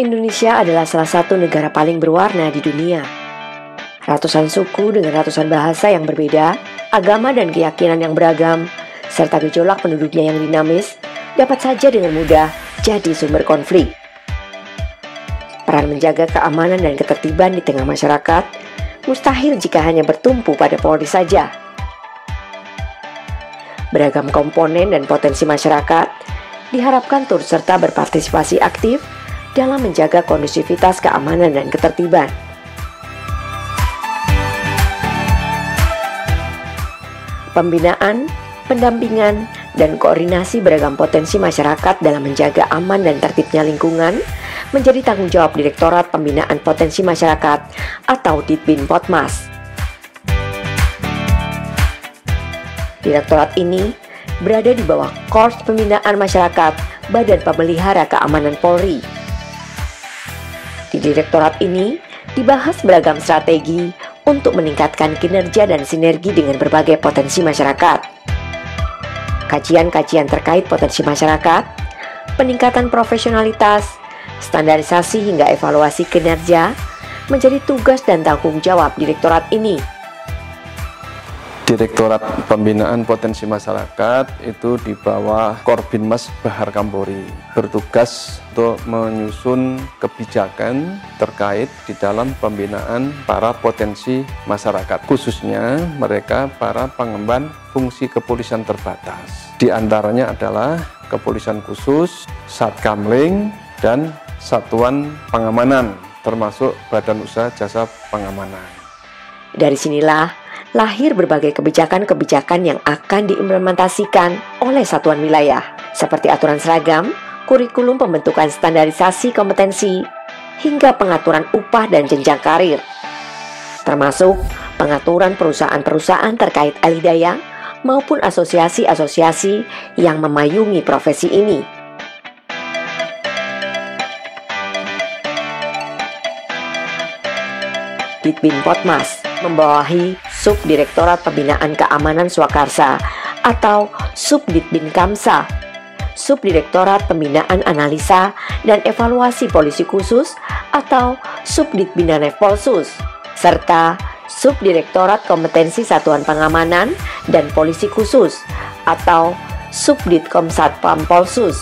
Indonesia adalah salah satu negara paling berwarna di dunia. Ratusan suku dengan ratusan bahasa yang berbeda, agama dan keyakinan yang beragam, serta gejolak penduduknya yang dinamis, dapat saja dengan mudah jadi sumber konflik. Peran menjaga keamanan dan ketertiban di tengah masyarakat mustahil jika hanya bertumpu pada Polri saja. Beragam komponen dan potensi masyarakat diharapkan turut serta berpartisipasi aktif dalam menjaga kondusivitas keamanan dan ketertiban. Pembinaan, pendampingan, dan koordinasi beragam potensi masyarakat dalam menjaga aman dan tertibnya lingkungan menjadi tanggung jawab Direktorat Pembinaan Potensi Masyarakat atau Ditbin-Potmas. Direktorat ini berada di bawah Korps Pembinaan Masyarakat Badan Pemelihara Keamanan Polri. Di direktorat ini dibahas beragam strategi untuk meningkatkan kinerja dan sinergi dengan berbagai potensi masyarakat. Kajian-kajian terkait potensi masyarakat, peningkatan profesionalitas, standarisasi hingga evaluasi kinerja menjadi tugas dan tanggung jawab direktorat ini. Direktorat Pembinaan Potensi Masyarakat itu di bawah Korbinmas Bahar Kampori, bertugas untuk menyusun kebijakan terkait di dalam pembinaan para potensi masyarakat, khususnya mereka para pengemban fungsi kepolisian terbatas. Di antaranya adalah kepolisian khusus, Satkamling, dan satuan pengamanan, termasuk Badan Usaha Jasa Pengamanan. Dari sinilah lahir berbagai kebijakan-kebijakan yang akan diimplementasikan oleh satuan wilayah, seperti aturan seragam, kurikulum pembentukan standarisasi kompetensi, hingga pengaturan upah dan jenjang karir, termasuk pengaturan perusahaan-perusahaan terkait alidaya maupun asosiasi-asosiasi yang memayungi profesi ini. Ditbin-Potmas membawahi Subdirektorat Pembinaan Keamanan Swakarsa atau Subditbin-Kamsa, Subdirektorat Pembinaan Analisa dan Evaluasi Polisi Khusus atau Subditbinanef-Polsus, serta Subdirektorat Kompetensi Satuan Pengamanan dan Polisi Khusus atau Subditkomsatpam-Polsus.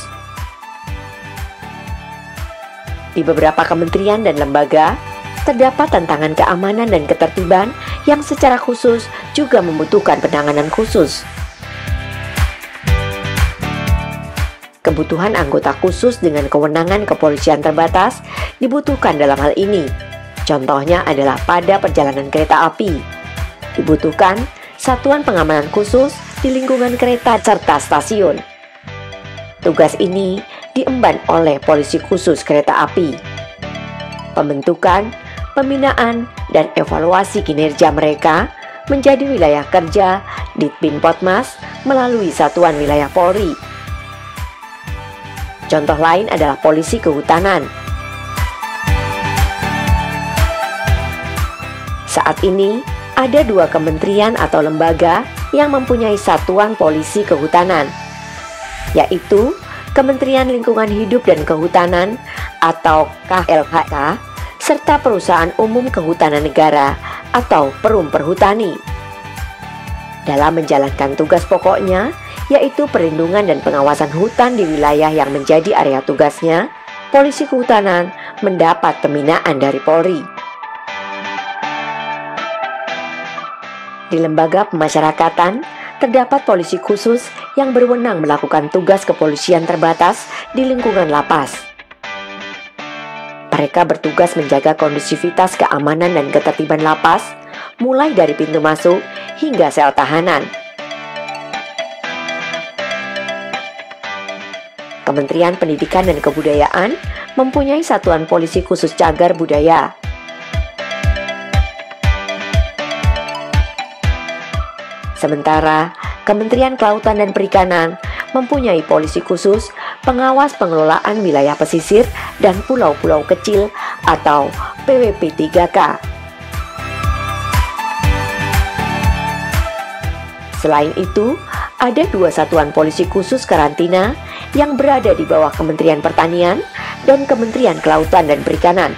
Di beberapa kementerian dan lembaga, terdapat tantangan keamanan dan ketertiban yang secara khusus juga membutuhkan penanganan khusus. Kebutuhan anggota khusus dengan kewenangan kepolisian terbatas dibutuhkan dalam hal ini. Contohnya adalah pada perjalanan kereta api. Dibutuhkan satuan pengamanan khusus di lingkungan kereta serta stasiun. Tugas ini diemban oleh polisi khusus kereta api. Pembentukan, pembinaan, dan evaluasi kinerja mereka menjadi wilayah kerja Ditbin-Potmas melalui Satuan Wilayah Polri. Contoh lain adalah Polisi Kehutanan. Saat ini, ada 2 kementerian atau lembaga yang mempunyai Satuan Polisi Kehutanan, yaitu Kementerian Lingkungan Hidup dan Kehutanan atau KLHK, serta Perusahaan Umum Kehutanan Negara atau Perum Perhutani. Dalam menjalankan tugas pokoknya, yaitu perlindungan dan pengawasan hutan di wilayah yang menjadi area tugasnya, Polisi Kehutanan mendapat pembinaan dari Polri. Di lembaga pemasyarakatan, terdapat polisi khusus yang berwenang melakukan tugas kepolisian terbatas di lingkungan lapas. Mereka bertugas menjaga kondusivitas keamanan dan ketertiban lapas, mulai dari pintu masuk hingga sel tahanan. Kementerian Pendidikan dan Kebudayaan mempunyai Satuan Polisi Khusus Cagar Budaya. Sementara Kementerian Kelautan dan Perikanan mempunyai polisi khusus pengawas pengelolaan wilayah pesisir dan pulau-pulau kecil atau PWP3K. Selain itu, ada 2 satuan polisi khusus karantina yang berada di bawah Kementerian Pertanian dan Kementerian Kelautan dan Perikanan.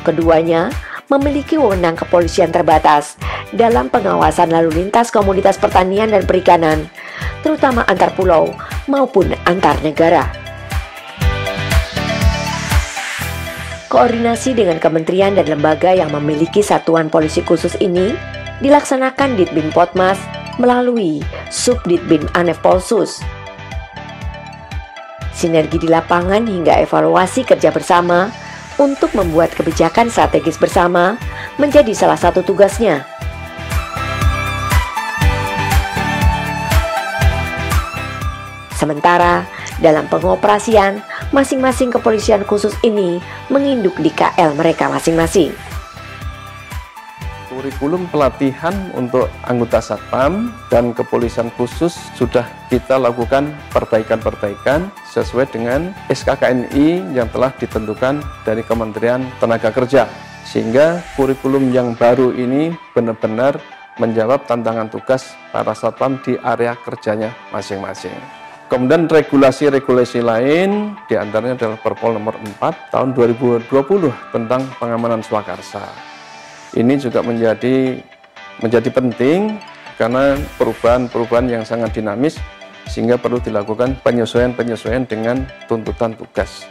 Keduanya memiliki wewenang kepolisian terbatas dalam pengawasan lalu lintas komoditas pertanian dan perikanan, terutama antar pulau maupun antar negara. Koordinasi dengan kementerian dan lembaga yang memiliki satuan polisi khusus ini dilaksanakan Ditbin Potmas melalui Subditbin Anepolsus. Sinergi di lapangan hingga evaluasi kerja bersama untuk membuat kebijakan strategis bersama menjadi salah satu tugasnya. Sementara dalam pengoperasian, masing-masing kepolisian khusus ini menginduk di KL mereka masing-masing. Kurikulum pelatihan untuk anggota Satpam dan kepolisian khusus sudah kita lakukan perbaikan-perbaikan sesuai dengan SKKNI yang telah ditentukan dari Kementerian Tenaga Kerja. Sehingga kurikulum yang baru ini benar-benar menjawab tantangan tugas para Satpam di area kerjanya masing-masing. Kemudian regulasi-regulasi lain diantaranya adalah Perpol nomor 4 tahun 2020 tentang pengamanan swakarsa. Ini juga menjadi penting karena perubahan-perubahan yang sangat dinamis sehingga perlu dilakukan penyesuaian-penyesuaian dengan tuntutan tugas.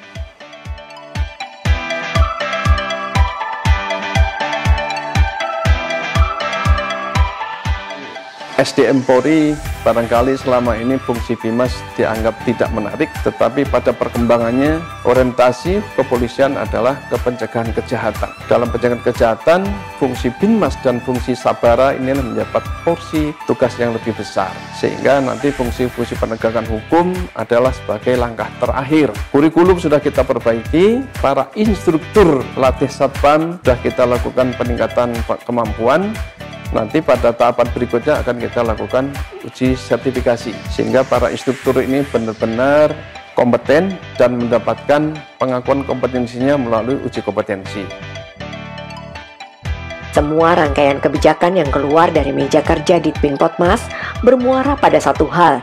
SDM Polri barangkali selama ini fungsi Bimas dianggap tidak menarik, tetapi pada perkembangannya orientasi kepolisian adalah ke pencegahan kejahatan. Dalam pencegahan kejahatan, fungsi Binmas dan fungsi Sabara ini mendapat porsi tugas yang lebih besar, sehingga nanti fungsi-fungsi penegakan hukum adalah sebagai langkah terakhir. Kurikulum sudah kita perbaiki, para instruktur latih Satpam sudah kita lakukan peningkatan kemampuan. Nanti pada tahapan berikutnya akan kita lakukan uji sertifikasi sehingga para instruktur ini benar-benar kompeten dan mendapatkan pengakuan kompetensinya melalui uji kompetensi. Semua rangkaian kebijakan yang keluar dari meja kerja Ditbin Potmas bermuara pada satu hal,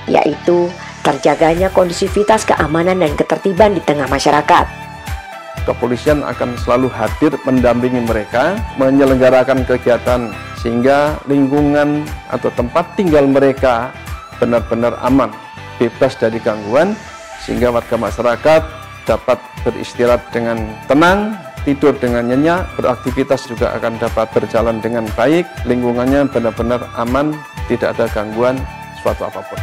yaitu terjaganya kondusivitas keamanan dan ketertiban di tengah masyarakat. Kepolisian akan selalu hadir mendampingi mereka, menyelenggarakan kegiatan sehingga lingkungan atau tempat tinggal mereka benar-benar aman, bebas dari gangguan, sehingga warga masyarakat dapat beristirahat dengan tenang, tidur dengan nyenyak, beraktivitas juga akan dapat berjalan dengan baik, lingkungannya benar-benar aman, tidak ada gangguan suatu apapun.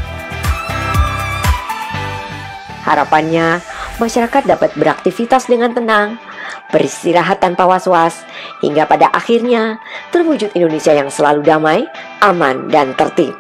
Harapannya, masyarakat dapat beraktivitas dengan tenang, beristirahat tanpa was-was, hingga pada akhirnya terwujud Indonesia yang selalu damai, aman, dan tertib.